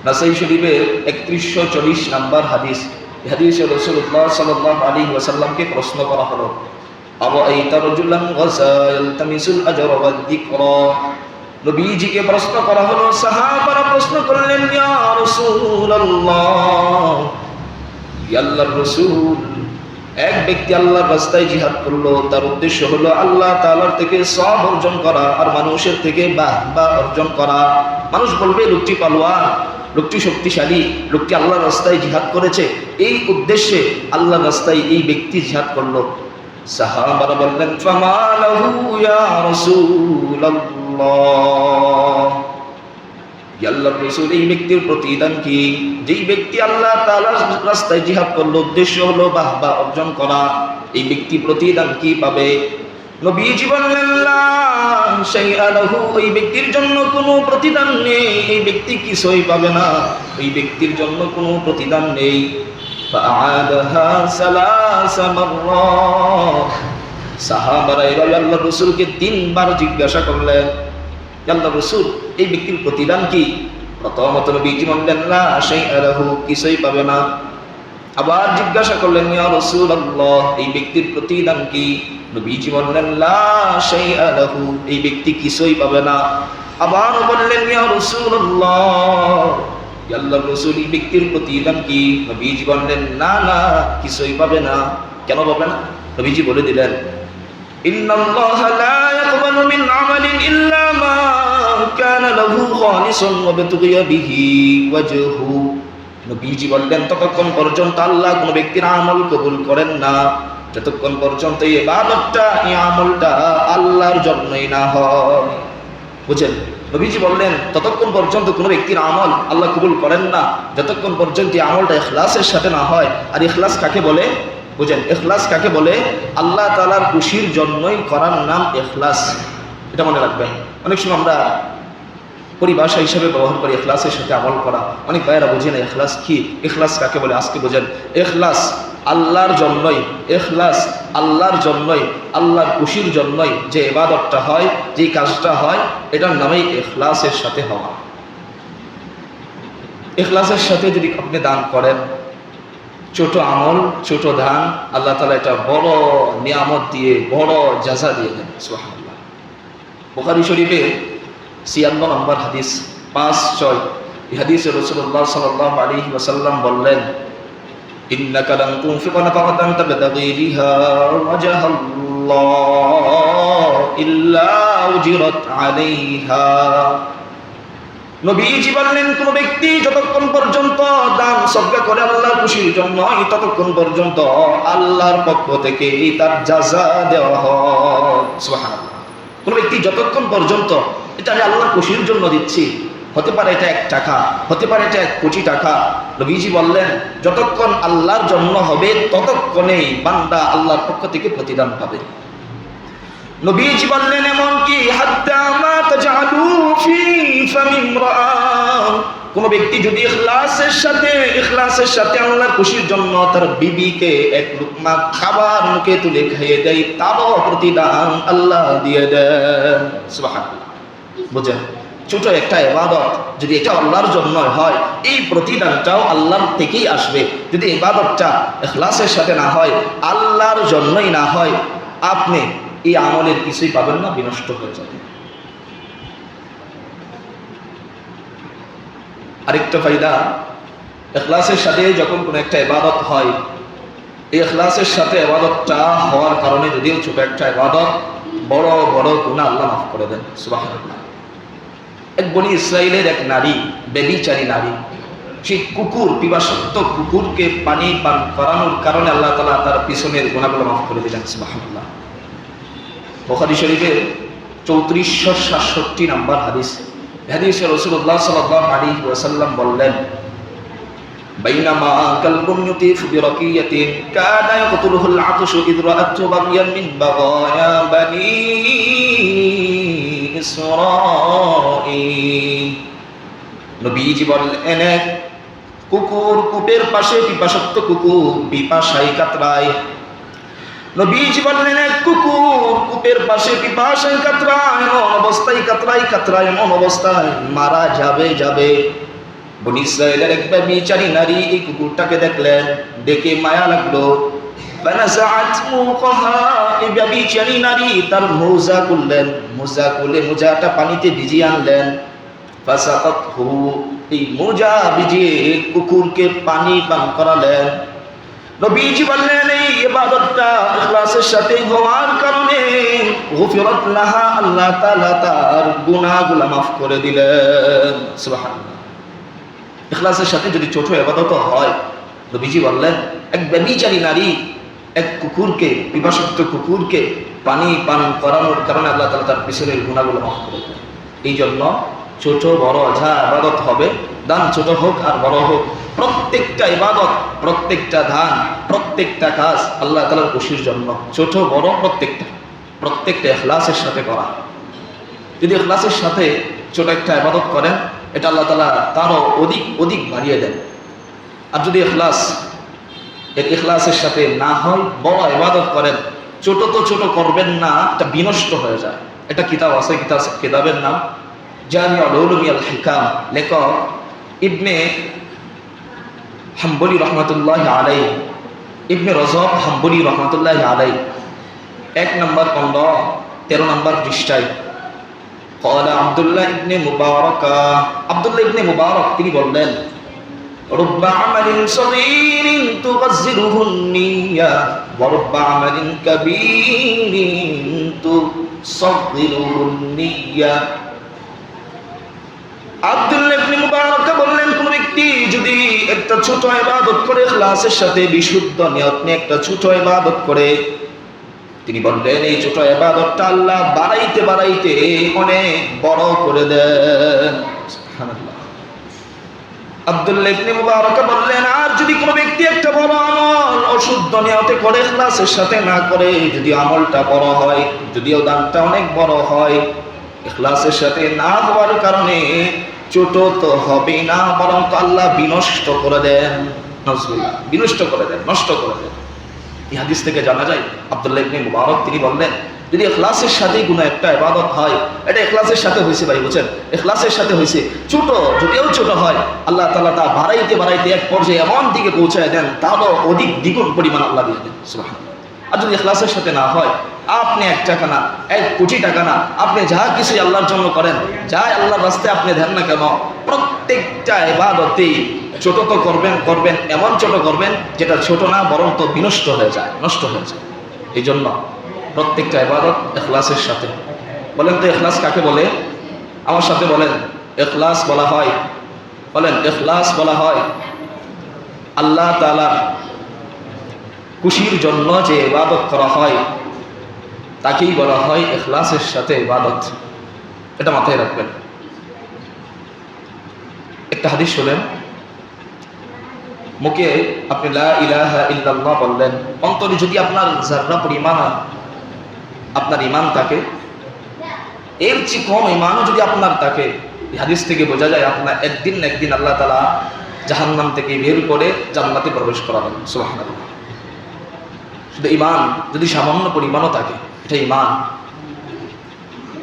নাসাই শরীফের 3140 নম্বর হাদিস। হাদিসে রাসূলুল্লাহ সাল্লাল্লাহু আলাইহি ওয়াসাল্লামকে প্রশ্ন করা হলো, আরাআইতা রাজুলান গাসা ইয়ালতামিসুল আজরা ওয়াদ যিকরা। নবীজিকে প্রশ্ন করা হলো, সাহাবারা প্রশ্ন করলেন, ইয়া রাসূলুল্লাহ, ইয়া আল্লাহর রাসূল, এক ব্যক্তি আল্লাহর রাস্তায় জিহাদ করলো, তার উদ্দেশ্য হলো আল্লাহ তাআলার থেকে সওয়াব অর্জন করা আর মানুষের থেকে বাহবা অর্জন করা। মানুষ বলবে লোকটি পালোয়ান, লোকটি শক্তিশালী, লোকটি আল্লাহর রাস্তায় জিহাদ করেছে, এই উদ্দেশ্যে আল্লাহর রাস্তায় এই ব্যক্তি জিহাদ করলো। সাহাবারা বললেন, ফামা লাহু ইয়া রাসূলুল্লাহ, আল্লাহর রাসূল, এই ব্যক্তির প্রতিদান কি? যেই ব্যক্তি আল্লাহ তাআলার রাস্তায় জিহাদ করলো, উদ্দেশ্য হলো বাহবা অর্জন করা, এই ব্যক্তি প্রতিদান কি পাবে? নবীজি বললেন, লা শাইআ লাহু, এই ব্যক্তির জন্য কোনো প্রতিদান নেই, এই ব্যক্তি কিছুই পাবে না, এই ব্যক্তির জন্য কোনো প্রতিদান নেই। ফাআদাহা সালাসা মাররাত, সাহাবারা এভাবে আল্লাহর রাসূলকে 3 বার জিজ্ঞাসা করলেন, আল্লাহর রাসূল, এই ব্যক্তির প্রতিদান কি? প্রথমত নবীজি বললেন, লা শাইআ লাহু, কিছুই পাবে না। আবার জিজ্ঞাসা করলেন, ইয়া রাসূলুল্লাহ, এই ব্যক্তির প্রতিদান কি? নবীজি বললেন, লা শাইআ লাহু, এই ব্যক্তি কিছুই পাবে না। আবার বললেন, ইয়া রাসূলুল্লাহ, আল্লাহর রাসূল, এই ব্যক্তির প্রতিদান কি? নবীজি বললেন, না না, কিছুই পাবে না। কেন পাবে না? নবীজি বলে দিলেন, ইন্নাল্লাহা লা ইয়াকবালু মিন আমালিন ইল্লা মা কানা লাহু খালিসান ওয়া বিতুগিয়া বিহি ওয়াজহু। নবীজি বললেন, ততক্ষণ পর্যন্ত আল্লাহ কোন ব্যক্তির আমল কবুল করেন না যতক্ষণ পর্যন্ত এই ইবাদতটা, এই আমলটা আল্লাহর জন্যই না হয়। বুঝেন? নবীজি বললেন, ততক্ষণ পর্যন্ত কোন ব্যক্তির আমল আল্লাহ কবুল করেন না যতক্ষণ পর্যন্ত এই আমলটা ইখলাসের সাথে না হয়। আর ইখলাস কাকে বলে? বুঝেন, ইখলাস কাকে বলে? আল্লাহ তাআলার খুশির জন্যই করার নাম ইখলাস। এটা মনে রাখবেন। অনেক সময় আমরা পরিভাষা হিসেবে ব্যবহার করি ইখলাসের সাথে আমল করা। অনেক ভাইয়েরা বোঝে না ইখলাস কি, ইখলাস কাকে বলে। আজকে বোঝেন, ইখলাস আল্লাহর জন্যই, ইখলাস আল্লাহর জন্যই, আল্লাহর খুশির জন্যই যে ইবাদতটা হয়, যে কাজটা হয়, এটার নামেই ইখলাসের সাথে হওয়া। ইখলাসের সাথে যদি আপনি দান করেন, ছোট আমল, ছোট দান, আল্লাহ তাআলা এটা বড় নিয়ামত দিয়ে, বড় জাযা দিয়ে দেন। সুবহানাল্লাহ। বুখারী শরীফে 56 নম্বর হাদিস, 5-6, এই হাদিসে রাসূলুল্লাহ সাল্লাল্লাহু আলাইহি ওয়াসাল্লাম বললেন, ইন্নাকা লান তুনফিকা নাফাকাতান তাবতাগী বিহা ওয়াজহাল্লাহ ইল্লা উজিরাত আলাইহা। নবীজি বললেন, কোন ব্যক্তি যতক্ষণ পর্যন্ত দান সদকা করে আল্লাহর খুশির জন্য, ততক্ষণ পর্যন্ত আল্লাহর পক্ষ থেকে তার জাযা দেওয়া হয়। সুবহানাল্লাহ। কোন ব্যক্তি যতক্ষণ পর্যন্ত এটা আমি আল্লাহর খুশির জন্য দিচ্ছি, হতে পারে এটা 1 টাকা, হতে পারে এটা 1 কোটি টাকা, নবীজি বললেন যতক্ষণ আল্লাহর জন্য হবে ততক্ষণেই বান্দা আল্লাহর পক্ষ থেকে প্রতিদান পাবে। নবীজি বললেন, এমনকি হাত্তা মা তাজআলু ফি ফামি ইমরাআ, কোন ব্যক্তি যদি ইখলাসের সাথে আল্লাহর খুশির জন্য তার বিবিকে 1 লুকমা খাবার মুখে তুলে খাইয়ে দেয়, তারও প্রতিদান আল্লাহ দিয়ে দেন। সুবহানাল্লাহ। বুঝেন? ছোট একটা ইবাদত যদি এটা আল্লাহর জন্য হয়, এই প্রতিদানটাও আল্লাহর থেকেই আসবে। যদি ইবাদতটা ইখলাসের সাথে না হয়, আল্লাহর জন্যই না হয়, আপনি এই আমলের কিছুই পাবেন না, বিনষ্ট হয়ে যাবে। আরেকটা ফায়দা, ইখলাসের সাথে যখন কোনো একটা ইবাদত হয়, এই ইখলাসের সাথে ইবাদতটা হওয়ার কারণে যদিও ছোট একটা ইবাদত, বড় বড় গুনাহ আল্লাহ মাফ করে দেন। সুবহানাল্লাহ। এক বনি ইসরাইলের এক নারী, ব্যভিচারী নারী, সেই কুকুর, পিপাসার্ত কুকুরকে পানি পান করানোর কারণে আল্লাহ তাআলা তার পিছনের গুনাহগুলো মাফ করে দিলেন। সুবহানাল্লাহ। বুখারী শরীফের 3467 নম্বর হাদিস, হাদিসে রাসূলুল্লাহ সাল্লাল্লাহু আলাইহি ওয়াসাল্লাম বললেন, বাইনামা কালবুন ইউতিফু বিরাকিয়াতিন কানা ইয়াকতুলুহুল আতশু ইয রাআতু বাগিয়ান মিন বাগায়া বানি ইসরাঈল। নবীজি বললেন, এক কুকুর কূপের পাশে পিপাসার্ত কুকুর পিপাসায় কাতরায়। নবীজি বললেন, এক কুকুর কূপের পাশে পিপাসায় কাতরায়, এমন অবস্থায় কাতরায় এমন অবস্থায় মারা যাবে। বনী ইসরায়েলের এক ব্যভিচারী নারী এই কুকুরটাকে দেখলেন, দেখে মায়া লাগলো। ফানাযাআত মুকাহা, এই ব্যভিচারী নারী তার মোজা খুললেন, মোজা খুলে মোজাটা পানিতে ভিজিয়ে আনলেন। ফাসাকাতহু, এই মোজা ভিজিয়ে কুকুরকে পানি পান করালেন। নবীজি বললেন এই ইবাদতটা ইখলাসের সাথে হওয়ার কারণে গুফিরাত লাহা, আল্লাহ তাআলা তার গুনাহগুলো মাফ করে দিলেন। সুবহানাল্লাহ। ইখলাসের সাথে যদি ছোট ইবাদত হয়, নবীজি বললেন এক ব্যভিচারী নারী এক কুকুরকে, পিপাসার্ত কুকুরকে পানি পান করানোর কারণে আল্লাহ তাআলা তার পিছনের গুনাহগুলো মাফ করে দেন। এই জন্য ছোট বড় যা ইবাদত হবে, দান ছোট হোক আর বড় হোক, প্রত্যেকটা ইবাদত, প্রত্যেকটা দান, প্রত্যেকটা কাজ আল্লাহ তাআলার খুশির জন্য, ছোট বড় প্রত্যেকটা ইখলাসের সাথে করা। যদি ইখলাসের সাথে ছোট একটা ইবাদত করেন, এটা আল্লাহ তাআলা তারও অধিক বাড়িয়ে দেন। আর যদি ইখলাসের সাথে না হয়, বড় ইবাদত করেন, ছোট তো ছোট করবেন না, এটা বিনষ্ট হয়ে যায়। এটা কিতাব আছে, কিতাবের নাম জামিউল উলুম ওয়াল হিকাম, লেখক ইবনে হাম্বলি রহমাতুল্লাহি আলাইহি, ইবনে রজব হাম্বলি রহমাতুল্লাহি আলাইহি, 1 নম্বর খণ্ড 13 নম্বর পৃষ্ঠায় ক্বালা আব্দুল্লাহ ইবনে মুবারক তিনি বললেন, রুব্বা আমালিন সগীরিন তুগাজ্জিরুহু নিয়্যা ওয়া রুব্বা আমালিন কাবীরিন তুসাগগিরুহু নিয়্যা। আব্দুল্লাহ ইবনে মুবারক বললেন, কোন ব্যক্তি যদি একটা ছোট ইবাদত করে ইখলাসের সাথে বিশুদ্ধ নিয়ত নিয়ে একটা ছোট ইবাদত করে, তিনি বললেন এই ছোট ইবাদতটা আল্লাহ বাড়াইতে বাড়াইতে অনেক বড় করে দেন। সুবহানাল্লাহ। আব্দুল্লাহ ইবনে মুবারক বললেন, আর যদি কোনো ব্যক্তি একটা বড় আমল অশুদ্ধ নিয়তে করে, ইখলাসের সাথে না করে, যদি আমলটা বড় হয়, যদিও দানটা অনেক বড় হয়, ইখলাসের সাথে না হওয়ার কারণে ছোট তো হবে না, বরং আল্লাহ বিনষ্ট করে দেন, বিনষ্ট করে দেন, নষ্ট করে দেন। এই হাদিস থেকে জানা যায় আব্দুল্লাহ ইবনে মুবারক তিনি বললেন, যদি ইখলাসের সাথে কোনো একটা ইবাদত হয়, এটা ইখলাসের সাথে হয়েছে ভাই, বুঝছেন, ইখলাসের সাথে হয়েছে, ছোট যদিও ছোট হয়, আল্লাহ তাআলা তা বাড়াইতে বাড়াইতে এক পর্যায়ে এমন দিকে পৌঁছায় দেন, তারও দ্বিগুণ পরিমাণ আল্লাহ দিয়ে দেন। সুবহানাল্লাহ। আর যদি ইখলাসের সাথে না হয়, আপনি 1 টাকা না, 1 কোটি টাকা না, আপনি যা কিছু আল্লাহর জন্য করেন, যা আল্লাহর রাস্তায় আপনি দেন না কেন, প্রত্যেকটা ইবাদতেই ছোট তো করবেন, এমন ছোট করবেন যেটা ছোট না, বরং তো বিনষ্ট হয়ে যায়, নষ্ট হয়ে যায়। এই জন্য প্রত্যেকটা ইবাদত ইখলাসের সাথে। বলেন তো ইখলাস কাকে বলে? আমার সাথে বলেন, ইখলাস বলা হয়, বলেন ইখলাস বলা হয় আল্লাহ তাআলার খুশির জন্য যে ইবাদত করা হয়, তাকেই বলা হয় ইখলাসের সাথে ইবাদত। এটা মাথায় রাখবেন। একটা হাদিস শুনেন, মুখে আপনি লা ইলাহা ইল্লাল্লাহ বললেন, অন্তরে যদি আপনার যাররা পরিমাণ আপনার ঈমান থাকে, এর চেয়ে কম ঈমানও যদি আপনার থাকে, এই হাদিস থেকে বোঝা যায় আপনার একদিন না একদিন আল্লাহ তাআলা জাহান্নাম থেকে বের করে জান্নাতে প্রবেশ করাবেন। সুবহানাল্লাহ। শুধু ঈমান যদি সামান্য পরিমাণও থাকে, এটা ঈমান।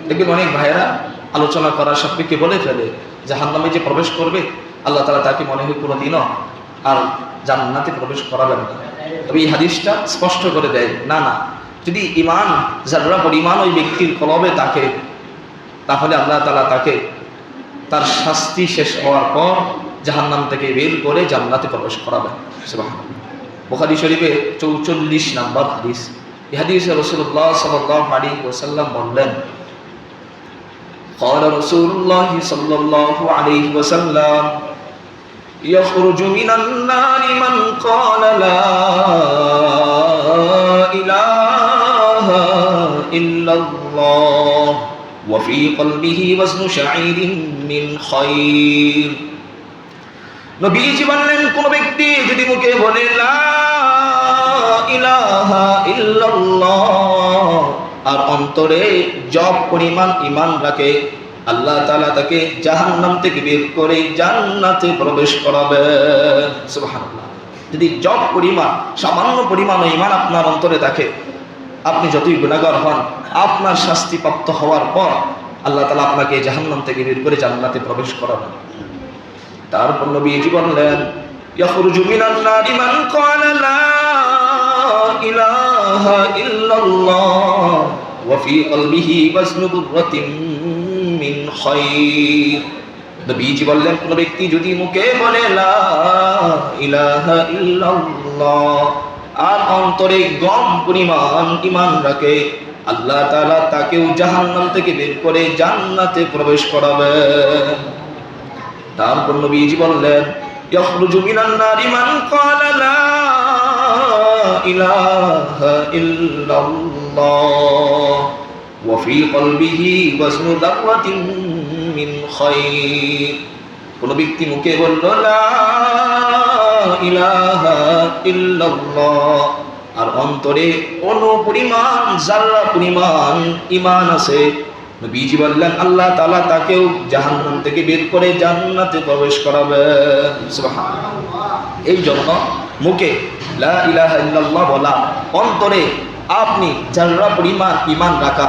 দেখবেন অনেক ভাইয়েরা আলোচনা করার সাপেক্ষে বলে ফেলে জাহান্নামে যে প্রবেশ করবে, আল্লাহ তাআলা তাকে মনে হয় কোনোদিনও আর জান্নাতে প্রবেশ করাবেন না। তবে এই হাদিসটা স্পষ্ট করে দেয়, না, যদি ঈমান যাররা পরিমাণ ওই ব্যক্তির কলবে থাকে, তাহলে আল্লাহ তাআলা তাকে তার শাস্তি শেষ হওয়ার পর জাহান্নাম থেকে বের করে জান্নাতে প্রবেশ করাবেন। সুবহানাল্লাহ। বুখারী শরীফে 44 নম্বর হাদিস। এই হাদিসে রাসূলুল্লাহ সাল্লাল্লাহু আলাইহি ওয়াসাল্লাম বললেন, قال رسول الله صلى الله عليه وسلم يخرج من النار من قال لا إله إلا الله وفي قلبه وزن شعير من خير। নবীজি বললেন, কোন ব্যক্তি যদি মুখে বলে লা ইলাহা ইল্লাল্লাহ আর অন্তরে জব পরিমাণ ঈমান রাখে, আল্লাহ তাআলা তাকে জাহান্নাম থেকে বের করে জান্নাতে প্রবেশ করাবেন। সুবহানাল্লাহ। যদি জব পরিমাণ, সামান্য পরিমাণ ঈমান আপনার অন্তরে থাকে, আপনি যতই গুনাহগার হন, আপনার শাস্তিপ্রাপ্ত হওয়ার পর আল্লাহ তাআলা আপনাকে জাহান্নাম থেকে বের করে জান্নাতে প্রবেশ করাবেন। তারপর নবীজি বললেন ইয়াখরুজু মিনান নারি মান ক্বালা লা ইলাহা ইল্লাল্লাহ ওয়া ফি কলবিহি ওয়াজনু বুররাতিন মিন খায়র। নবীজি বললেন কোন ব্যক্তি যদি মুখে বলে লা ইলাহা ইল্লাল্লাহ আর অন্তরে গম পরিমাণ ঈমান রাখে, আল্লাহ তাআলা তাকেও জাহান্নাম থেকে বের করে জান্নাতে প্রবেশ করাবেন। তারপর নবীজি বললেন ইয়াখরুজু মিনান নারি মান ক্বালা লা ইলাহা ইল্লাল্লাহ ওয়া ফি কলবিহি ওয়াজনু দাররাতিন মিন খায়র। কোন ব্যক্তি মুখে বলল লা ইলাহা ইল্লাল্লাহ আর অন্তরে অনুপরিমাণ জাররা পরিমাণ ঈমান আছে, নবীজি বললেন আল্লাহ তাআলা তাকেও জাহান্নাম থেকে বের করে জান্নাতে প্রবেশ করাবেন। সুবহানাল্লাহ। এই জন্য মুখে লা ইলাহা ইল্লাল্লাহ বলা, অন্তরে আপনি জাররা পরিমাণ ঈমান রাখা।